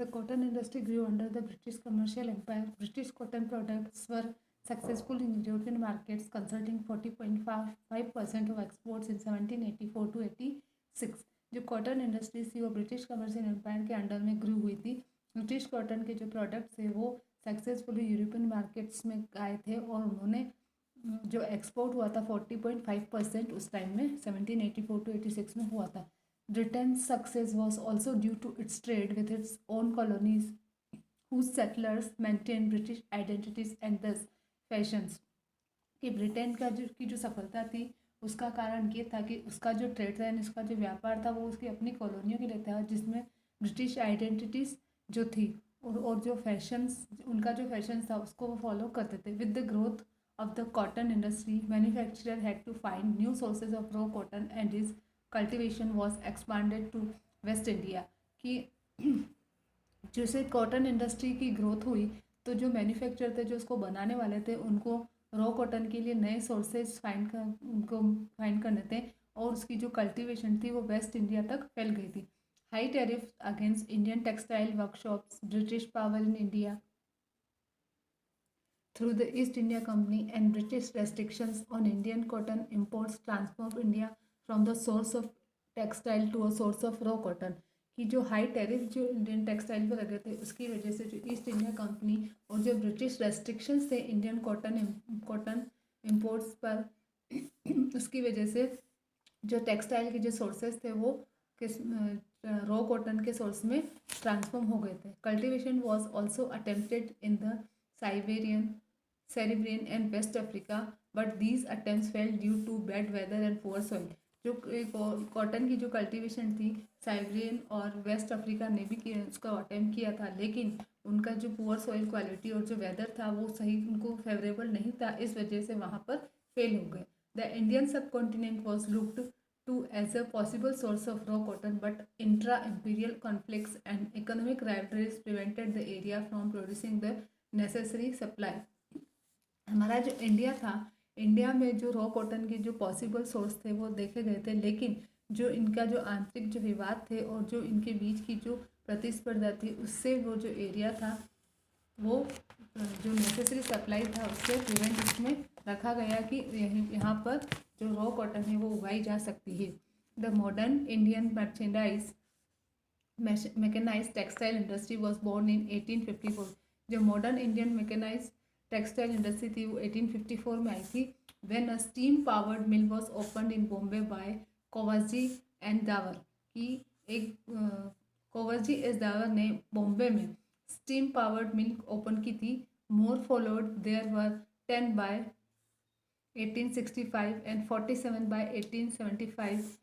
The cotton industry grew under the British commercial empire. British cotton products were successful in European markets, consulting 40.5% of exports in 1784 to 86. जो cotton industries थी वो British commercial empire के under में ग्रू हुई थी। British cotton के जो products थे वो सक्सेसफुली यूरोपियन मार्केट्स में आए थे और उन्होंने जो एक्सपोर्ट हुआ था 40.5% उस टाइम में 1784 to 86 में हुआ था। Britain's success was also due to its trade with its own colonies, whose settlers maintained British identities and thus fashions. कि ब्रिटेन का जो सफलता थी उसका कारण ये था कि उसका जो ट्रेड था यानी उसका जो व्यापार था वो उसकी अपनी कॉलोनियों के लिए था, जिसमें ब्रिटिश आइडेंटिटीज़ जो थी और जो फैशंस उनका जो फैशन था उसको वो फॉलो करते थे। With the growth of the cotton industry, manufacturer had to find new sources of raw cotton and his cultivation was expanded to West India। कि जैसे कॉटन इंडस्ट्री की ग्रोथ हुई तो जो मैन्युफैक्चरर थे जो उसको बनाने वाले थे उनको रॉ कॉटन के लिए नए सोर्सेज फाइंड करने थे और उसकी जो कल्टीवेशन थी वो वेस्ट इंडिया तक फैल गई थी। High tariff against Indian textile workshops, British power in India through the East India Company and British restrictions on Indian cotton imports transformed India from the source of textile to a source of raw cotton। कि जो high tariff जो Indian textile पर लगे थे उसकी वजह से जो ईस्ट इंडिया कंपनी और जो ब्रिटिश रेस्ट्रिक्शंस थे इंडियन कॉटन इम्पोर्ट्स पर उसकी वजह से जो टेक्सटाइल के जो सोर्सेज थे वो किस रॉ कॉटन के सोर्स में ट्रांसफॉर्म हो गए थे। Cultivation was also attempted in the Caribbean and West Africa, but these attempts failed due to bad weather and poor soil। जो कॉटन की जो कल्टीवेशन थी साइबेरियन और वेस्ट अफ्रीका ने भी उसका अटेम्प्ट किया था, लेकिन उनका जो पुअर सॉइल क्वालिटी और जो वेदर था वो सही उनको फेवरेबल नहीं था, इस वजह से वहाँ पर फेल हो गए। द इंडियन सब continent was looked to as a possible source of raw cotton, but intra-imperial conflicts and economic rivalries prevented the area from producing the necessary supply। हमारा जो इंडिया था, इंडिया में जो रॉ कॉटन के जो possible source थे वो देखे गए थे, लेकिन जो इनका जो आंतरिक जो विवाद थे और जो इनके बीच की जो प्रतिस्पर्धा थी उससे वो जो एरिया था वो जो नेसेसरी सप्लाई था उससे प्रिवेंट इसमें रखा गया कि यहाँ पर जो रॉ कॉटन है वो उगाई जा सकती है। The modern Indian merchandise mechanize textile industry was born in 1854। जो modern Indian mechanize textile industry थी वो 1854 में आई थी। When a steam powered mill was opened in Bombay by Cowasji and Davar. की एक कोवरजी एस दावर ने बॉम्बे में स्टीम पावर्ड मिल ओपन की थी। मोर followed, there were 10 by 1865 and 47 by 1875।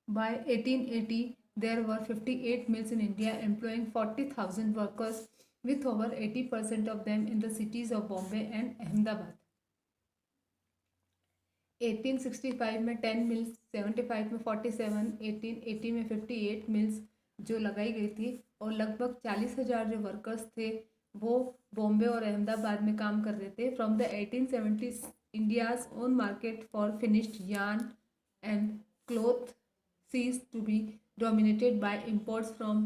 By 1880 there were 58 mills in India employing 40,000 workers, with over 80% of them in the cities of Bombay and Ahmedabad। 1865 में 10 mills, 75 में 47, 1880 में 58 mills जो लगाई गई थी और लगभग 40,000 जो वर्कर्स थे वो बॉम्बे और अहमदाबाद में काम कर रहे थे। From the 1870s India's own market for finished yarn and cloth ceased to be dominated by imports from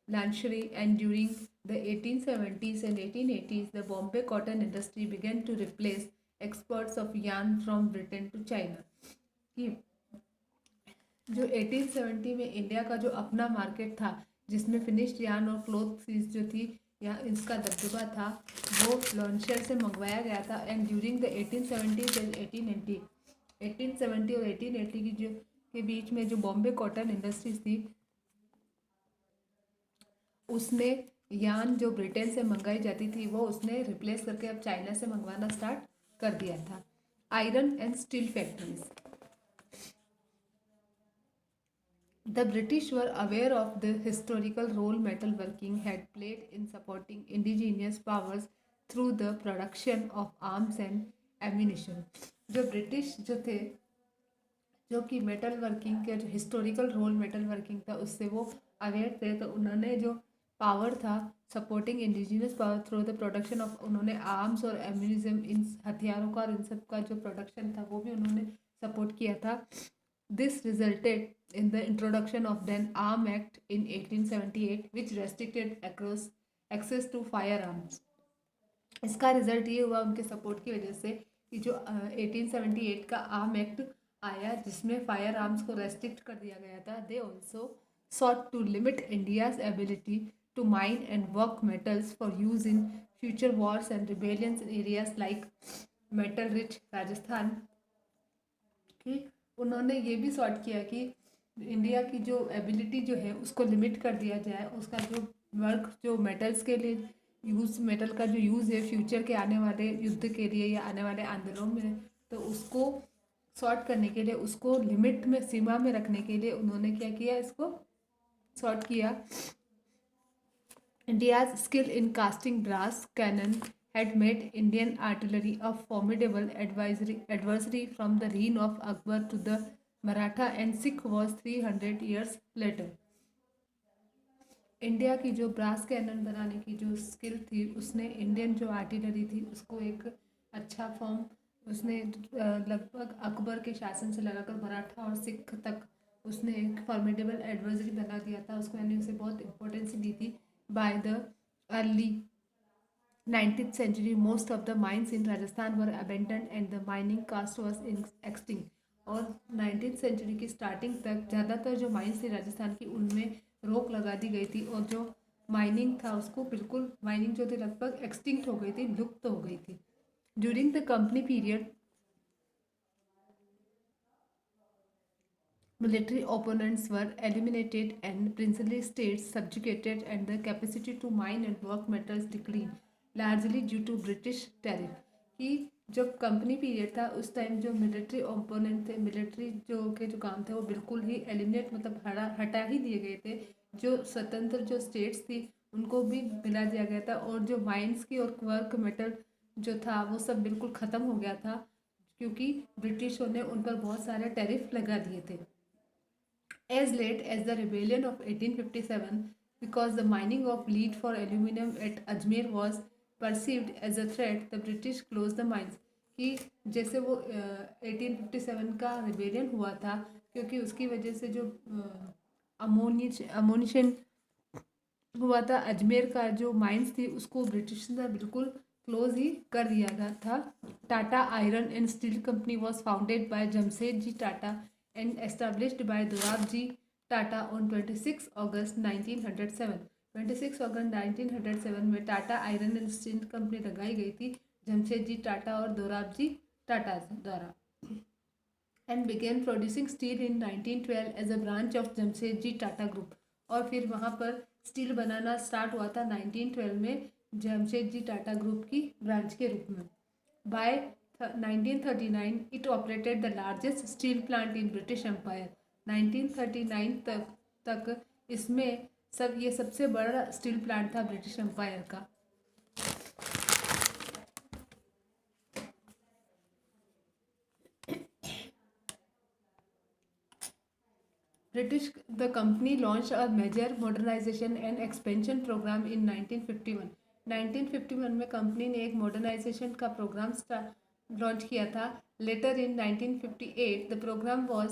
luxury, and during the 1870s and 1880s the Bombay cotton industry began to replace exports of yarn from Britain to China। कि जो 1870 में India का जो अपना market था जिसमें finished yarn और cloth seize जो थी या इसका दबदबा था वो लॉन्शर से मंगवाया गया था। And during the 1870s and 1880 और 1880 की जो के बीच में जो बॉम्बे कॉटन इंडस्ट्रीज थी उसने यार्न जो ब्रिटेन से मंगाई जाती थी वो उसने रिप्लेस करके अब चाइना से मंगवाना स्टार्ट कर दिया था। Iron and steel factories. The British were aware of the historical role metalworking had played in supporting indigenous powers through the production of arms and ammunition। जो ब्रिटिश जो थे जो कि मेटल वर्किंग के जो हिस्टोरिकल रोल मेटल वर्किंग था उससे वो अवेयर थे, तो उन्होंने जो पावर था supporting indigenous power through the production of, उन्होंने आर्म्स और एम्यूनिज्म इन हथियारों का और इन सब का जो प्रोडक्शन था वो भी उन्होंने सपोर्ट किया था। This resulted in the introduction of then Arm Act in 1878, which restricted across access to firearms. इसका रिजल्ट ये हुआ उनके सपोर्ट की वजह से कि जो 1878 का आर्म एक्ट आया जिसमें फायर आर्म्स को रेस्ट्रिक्ट कर दिया गया था. They also sought to limit India's ability to mine and work metals for use in future wars and rebellions in areas like metal rich Rajasthan. कि उन्होंने ये भी सॉर्ट किया कि इंडिया की जो एबिलिटी जो है उसको लिमिट कर दिया जाए, उसका जो वर्क जो मेटल्स के लिए यूज़, मेटल का जो यूज़ है फ्यूचर के आने वाले युद्ध के लिए या आने वाले आंदोलनों में, तो उसको सॉर्ट करने के लिए, उसको लिमिट में, सीमा में रखने के लिए उन्होंने क्या किया, इसको सॉर्ट किया. India's skill in casting brass cannon had made Indian artillery a formidable adversary from the reign of Akbar to the Maratha and Sikh wars 300 years later. India की जो ब्रास कैनन बनाने की जो स्किल थी, उसने Indian जो artillery थी उसको एक अच्छा फॉर्म, उसने लगभग अकबर के शासन से लगाकर मराठा और सिख तक उसने एक फॉर्मिडेबल एडवर्सरी बना दिया था उसको, यानी उसे बहुत इंपॉर्टेंस दी थी. By the early 19th century, most of the mines in Rajasthan were abandoned and the mining caste was extinct. और 19th सेंचुरी की स्टार्टिंग तक ज़्यादातर जो माइंस थी राजस्थान की उनमें रोक लगा दी गई थी और जो माइनिंग था उसको बिल्कुल, माइनिंग जो थी लगभग एक्सटिंक्ट हो गई थी, लुप्त हो गई थी. During the company period military opponents were eliminated and princely states subjugated and the capacity to mine and work metals declined, largely due to British tariff. कि जब कंपनी पीरियड था उस टाइम जो मिलिट्री ओपोनेंट थे, military जो काम थे वो बिल्कुल ही एलिमिनेट, मतलब हटा ही दिए गए थे. जो स्वतंत्र जो स्टेट्स थी उनको भी मिला दिया गया था और जो माइंस की और वर्क मेटल जो था वो सब बिल्कुल ख़त्म हो गया था क्योंकि ब्रिटिशों ने उन पर बहुत सारे टैरिफ लगा दिए थे. As late as the rebellion of 1857, because the mining of lead for aluminium at Ajmer was perceived as a threat, the British closed the mines. कि जैसे वो 1857 का रिबेलियन हुआ था क्योंकि उसकी वजह से जो अमोनिशन हुआ था, अजमेर का जो माइंस थी उसको ब्रिटिश ने बिल्कुल क्लोज ही कर दिया गया था. Tata iron and steel company was founded by Jamshedji Tata and established by Dorabji Tata on 26 August 1907. 26 अगस्त 1907 में Tata iron and steel company लगाई गई थी जमशेदजी टाटा और दोराबजी टाटा द्वारा. And began producing steel in 1912 as a branch of Jamshedji Tata group. और फिर वहाँ पर स्टील बनाना स्टार्ट हुआ था 1912 में जमशेदजी टाटा ग्रुप की ब्रांच के रूप में. By 1939 it operated the largest steel plant in British Empire. 1939 तक इसमें ये सबसे बड़ा स्टील प्लांट था ब्रिटिश एम्पायर का. The company launched a major modernization and expansion program in 1951. 1951 में कंपनी ने एक मॉडर्नाइजेशन का प्रोग्राम लॉन्च किया था. Later in 1958 the programme was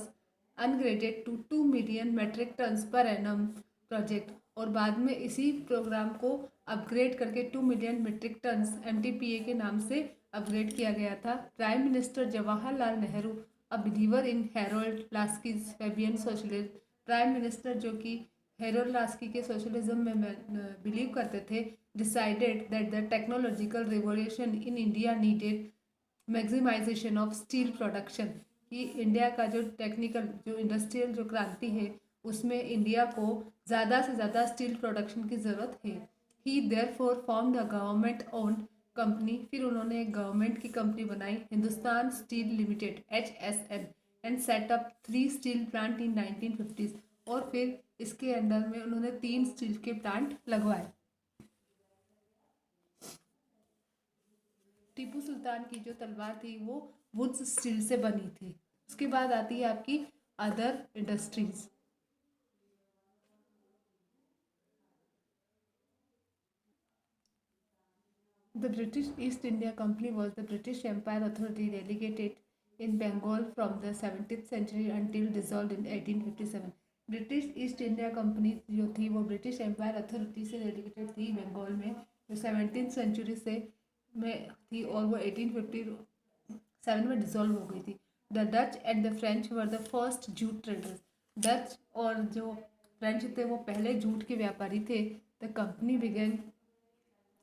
upgraded to 2 million metric tons per annum project. और बाद में इसी प्रोग्राम को अपग्रेड करके 2 मिलियन मेट्रिक टन्स MTPA के नाम से अपग्रेड किया गया था. Prime minister Jawaharlal Nehru, a believer in Harold Laski's Fabian socialism, prime minister जो कि हैरोल्ड लास्की के सोशलिज्म में बिलीव करते थे, decided that the technological revolution in India needed maximisation of steel production. कि इंडिया का जो टेक्निकल जो इंडस्ट्रियल जो क्रांति है उसमें इंडिया को ज़्यादा से ज़्यादा स्टील प्रोडक्शन की ज़रूरत है. He therefore formed a government owned company. फिर उन्होंने एक गवर्नमेंट की कंपनी बनाई, Hindustan steel limited HSL, and set up 3 steel plant in 1950s. और फिर इसके अंडर में उन्होंने 3 स्टील के प्लांट लगवाए. टीपू सुल्तान की जो तलवार थी वो वुड्स स्टील से बनी थी. उसके बाद आती है आपकी other industries. The British East India Company was the British Empire authority delegated in Bengal from the 17th century until dissolved in 1857. British east India company जो थी वो ब्रिटिश एम्पायर अथॉरिटी से डेडिकेटेड थी बंगाल में, जो 17th सेंचुरी से में थी और वो 1857 में डिसॉल्व हो गई थी. The Dutch and the French were the first jute traders. Dutch और जो फ्रेंच थे वो पहले जूट के व्यापारी थे. The company began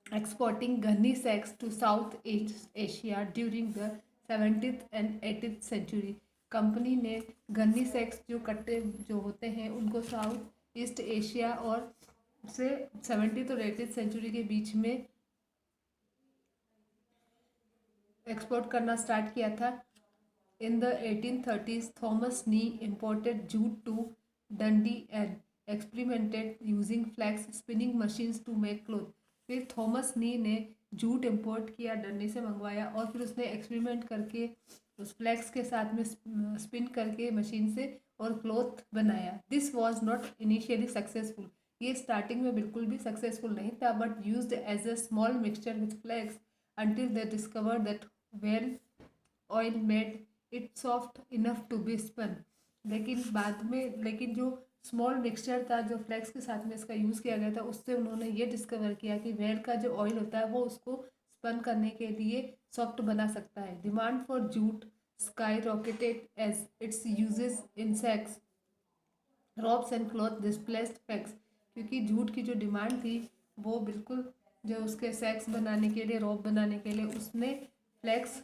exporting gunny sacks to South Asia during the 17th and 18th century. Company ने गन्नी सैक्स जो कट्टे जो होते हैं उनको साउथ ईस्ट एशिया और से 17th और 18th सेंचुरी के बीच में एक्सपोर्ट करना स्टार्ट किया था. In the 1830s, Thomas Nee imported jute to Dundee and experimented using flax spinning machines to make cloth. फिर थॉमस नी ने जूट इम्पोर्ट किया, डंडी से मंगवाया और फिर उसने एक्सपेरिमेंट करके उस फ्लैक्स के साथ में स्पिन करके मशीन से और क्लॉथ बनाया. This was not initially successful. ये स्टार्टिंग में बिल्कुल भी सक्सेसफुल नहीं था, but used as a small mixture with flax until they discovered that well oil made it soft enough to be spun. लेकिन जो स्मॉल मिक्सचर था जो फ्लैक्स के साथ में इसका यूज़ किया गया था, उससे उन्होंने ये डिस्कवर किया कि वेल का जो ऑयल होता है वो उसको स्पन करने के लिए सॉफ्ट बना सकता है. Demand for jute skyrocketed as its uses in sacks ropes and cloth displaced flax. क्योंकि जूट की जो डिमांड थी वो बिल्कुल जो उसके सेक्स बनाने के लिए, रॉब बनाने के लिए, उसने फ्लैक्स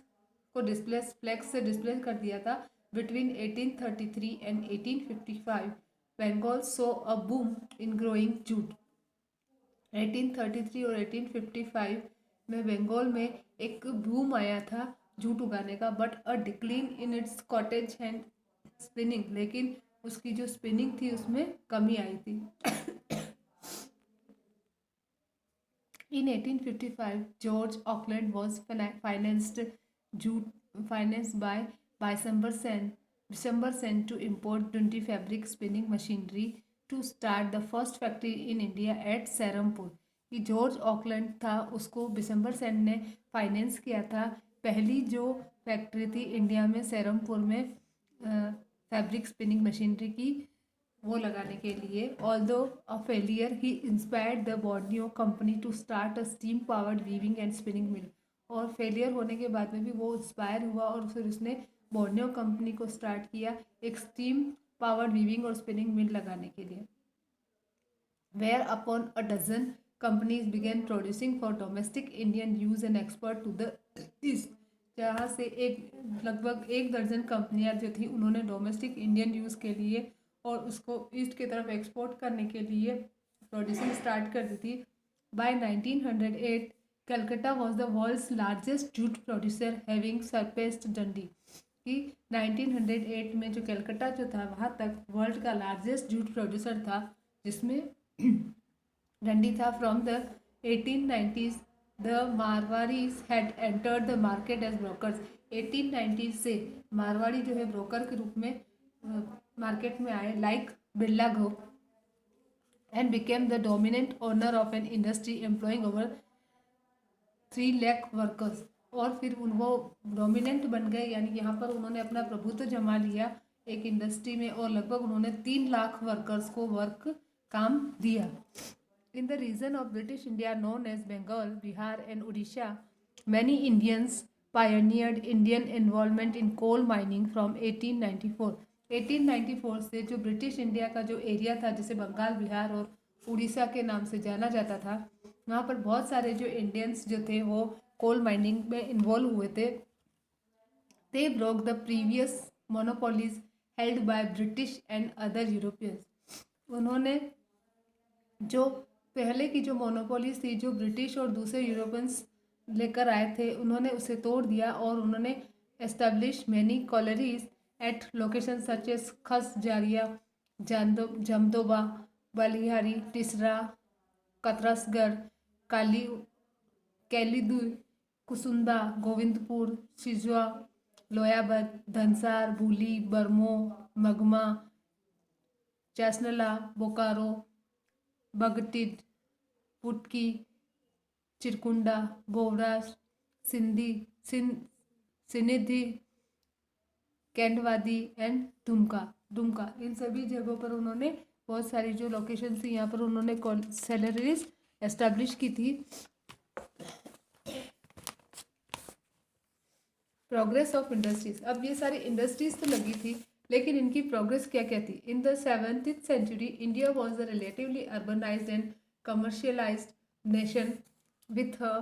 से डिस्प्लेस कर दिया था. Between 1833 and 1855 Bengal saw a boom in growing jute. 1833 और 1855 में बंगाल में एक बूम आया था जूट उगाने का, but a decline in its cottage and spinning. लेकिन उसकी जो स्पिनिंग थी उसमें कमी आई थी. In 1855, George Auckland was financed by December Sen to import Dundee fabric spinning machinery to start the first factory in India at Serampur. कि George Auckland था उसको बिशंबर सेन ने फाइनेंस किया था पहली जो फैक्ट्री थी इंडिया में सेरमपुर में फैब्रिक स्पिनिंग मशीनरी की वो लगाने के लिए. ऑल्दो अ फेलियर ही inspired the Borneo company to start a steam powered weaving and spinning mill. और फेलियर होने के बाद में भी वो इंस्पायर हुआ और फिर उसने बॉर्नियो कंपनी को स्टार्ट किया एक स्टीम पावर्ड वीविंग और स्पिनिंग मिल लगाने के लिए. Whereupon a dozen companies began producing for domestic Indian use and export to the East. जहाँ से लगभग 1 दर्जन कंपनियाँ जो थी उन्होंने डोमेस्टिक इंडियन यूज़ के लिए और उसको ईस्ट की तरफ एक्सपोर्ट करने के लिए प्रोड्यूसिंग स्टार्ट कर दी थी. By 1908 Calcutta was the world's largest jute producer having surpassed Dundee. कि 1908 में जो कलकत्ता जो था वहाँ तक वर्ल्ड का लार्जेस्ट जूट प्रोड्यूसर था, जिसमें डंडी था. From the 1890s the Marwaris had entered the market as brokers. 1890 से मारवाड़ी जो है ब्रोकर के रूप में मार्केट में आए, like Birla group, and became the dominant owner of an industry employing over 3 lakh workers. और फिर वो डोमिनेंट बन गए, यानी यहाँ पर उन्होंने अपना प्रभुत्व जमा लिया एक इंडस्ट्री में और लगभग उन्होंने 3 लाख वर्कर्स को काम दिया. In the region of British India known as Bengal, Bihar and Orissa, many Indians pioneered Indian involvement in coal mining from 1894. 1894 से जो ब्रिटिश इंडिया का जो एरिया था जिसे बंगाल, बिहार और उड़ीसा के नाम से जाना जाता था, वहाँ पर बहुत सारे जो इंडियंस जो थे वो कोल माइनिंग में इन्वॉल्व हुए थे. They broke the previous monopolies held by British and other Europeans. उन्होंने जो पहले की जो मोनोपोलीज थी जो ब्रिटिश और दूसरे यूरोपियंस लेकर आए थे, उन्होंने उसे तोड़ दिया और उन्होंने establish many colonies at location such as Khas Jharia, जमदोबा, बलिहारी, टिसरा, कतरसगढ़, कैलीदू, कुसुंदा, गोविंदपुर, सिजवा, लोयाबद, धनसार, भूली, बरमो, मगमा, चैसनला, बोकारो, बगटिड, पुटकी, चिरकुंडा, बोवरास, सिंधी, सिनिधि, कैंडवादी एंड दुमका इन सभी जगहों पर उन्होंने बहुत सारी जो लोकेशन थी यहाँ पर उन्होंने सैलरीज एस्टेब्लिश की थी। प्रोग्रेस ऑफ इंडस्ट्रीज, अब ये सारी इंडस्ट्रीज तो लगी थी लेकिन इनकी प्रोग्रेस क्या क्या थी। In the 7th century India was a relatively urbanised and commercialised nation with a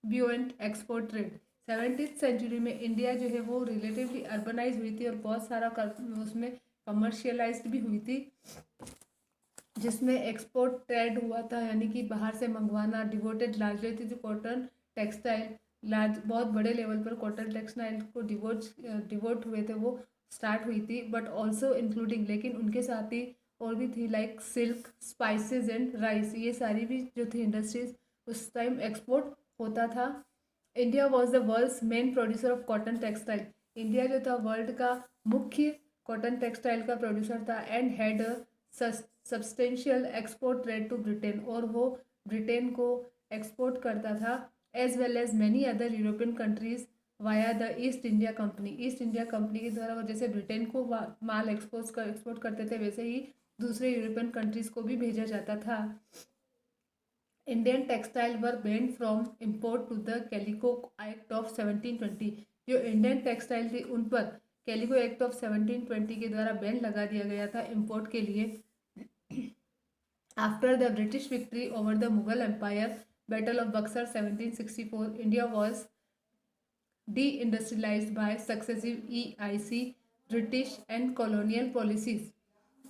buoyant export trade. 17th century में इंडिया जो है वो रिलेटिवली अर्बनाइज हुई थी और बहुत सारा उसमें कमर्शियलाइज्ड भी हुई थी, जिसमें एक्सपोर्ट ट्रेड हुआ था, यानी कि बाहर से मंगवाना। डिवोटेड लार्जली थी जो कॉटन टेक्सटाइल, लार्ज बहुत बड़े लेवल पर कॉटन टेक्सटाइल को डिवोट हुए थे, वो स्टार्ट हुई थी। बट ऑल्सो इंक्लूडिंग, लेकिन उनके साथ ही और भी थी like silk, spices and rice, ये सारी भी जो थी इंडस्ट्रीज उस टाइम एक्सपोर्ट होता था। India was the world's main producer of cotton textile, India जो था वर्ल्ड का मुख्य कॉटन टेक्सटाइल का प्रोड्यूसर था। And had substantial export trade to Britain, और वो ब्रिटेन को एक्सपोर्ट करता था, as well as many other European countries via the East India Company. East India Company के द्वारा वो जैसे ब्रिटेन को माल एक्सपोर्ट करते थे, वैसे ही दूसरे यूरोपियन कंट्रीज को भी भेजा जाता था। Indian textile were banned from import to the Calico Act of 1720, जो इंडियन टेक्सटाइल थी उन पर कैलिको एक्ट ऑफ 1720 के द्वारा बैन लगा दिया गया था इम्पोर्ट के लिए। After the British victory over the Mughal Empire, Battle of Buxar 1764, India was deindustrialised by successive EIC British and colonial policies,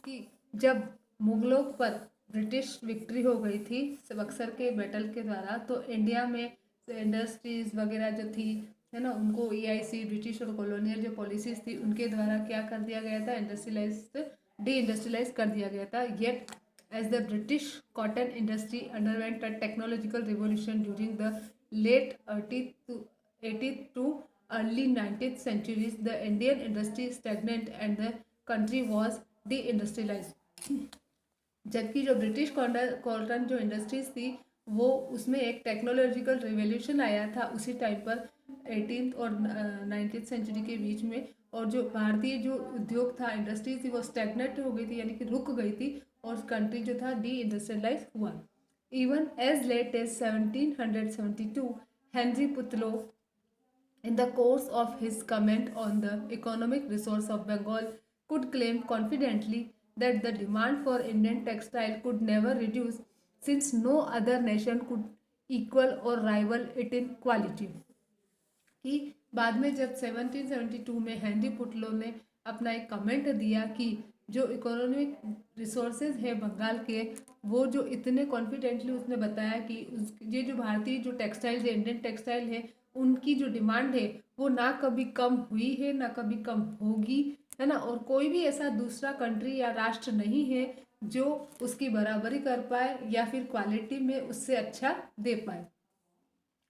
कि जब मुगलों पर ब्रिटिश विक्ट्री हो गई थी बक्सर के बैटल के द्वारा, तो इंडिया में इंडस्ट्रीज वगैरह जो थी है ना, उनको EIC ब्रिटिश और कॉलोनियल जो पॉलिसीज थी उनके द्वारा क्या कर दिया गया था, डी इंडस्ट्रियलाइज कर दिया गया था। Yet as the British cotton industry underwent a technological revolution during the late 18th to early 19th centuries, the Indian industry stagnant and the country was de-industrialized। जबकि जो ब्रिटिश कॉटन जो industries थी वो उसमें एक टेक्नोलॉजिकल रिवोल्यूशन आया था उसी टाइम पर 18th और 19th सेंचुरी के बीच में, और जो भारतीय जो उद्योग था, इंडस्ट्रीज थी, वो स्टैग्नेट हो गई थी, यानी कि रुक गई थी, और कंट्री जो था डी इंडस्ट्रियलाइज हुआ। Even as late as 1772, Henry Patullo in the course of his comment on the economic resource of Bengal could claim confidently that the demand for Indian textile could never reduce, since no other nation could equal or rival it in quality। कि बाद में जब 1772 में Henry पुटलो ने अपना एक comment दिया कि जो इकोनॉमिक रिसोर्सेज है बंगाल के, वो जो इतने कॉन्फिडेंटली उसने बताया कि ये जो भारतीय जो टेक्सटाइल है, इंडियन टेक्सटाइल है, उनकी जो डिमांड है वो ना कभी कम हुई है ना कभी कम होगी, है ना, और कोई भी ऐसा दूसरा कंट्री या राष्ट्र नहीं है जो उसकी बराबरी कर पाए या फिर क्वालिटी में उससे अच्छा दे पाए।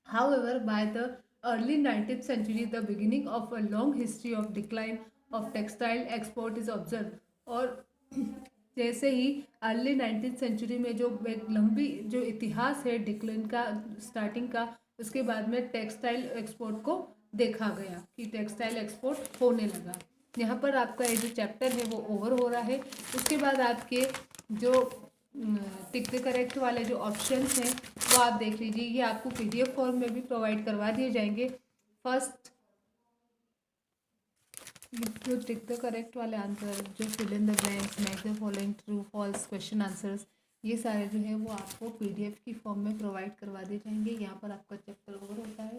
However by the early 19th century, the beginning of a long history of decline of textile export is observed। और जैसे ही अर्ली 19th सेंचुरी में जो एक लंबी जो इतिहास है डिक्लाइन का, स्टार्टिंग का, उसके बाद में टेक्सटाइल एक्सपोर्ट को देखा गया कि टेक्सटाइल एक्सपोर्ट होने लगा। यहाँ पर आपका ये जो चैप्टर है वो ओवर हो रहा है। उसके बाद आपके जो टिक द करेक्ट वाले जो ऑप्शंस हैं वो आप देख लीजिए, ये आपको PDF फॉर्म में भी प्रोवाइड करवा दिए जाएंगे। फर्स्ट जो टिक द करेक्ट वाले आंसर, जो fill in the blanks, match the following true false question answers, ये सारे जो है वो आपको PDF की फॉर्म में प्रोवाइड करवा दिए जाएंगे। यहाँ पर आपका चैप्टर ओवर होता है।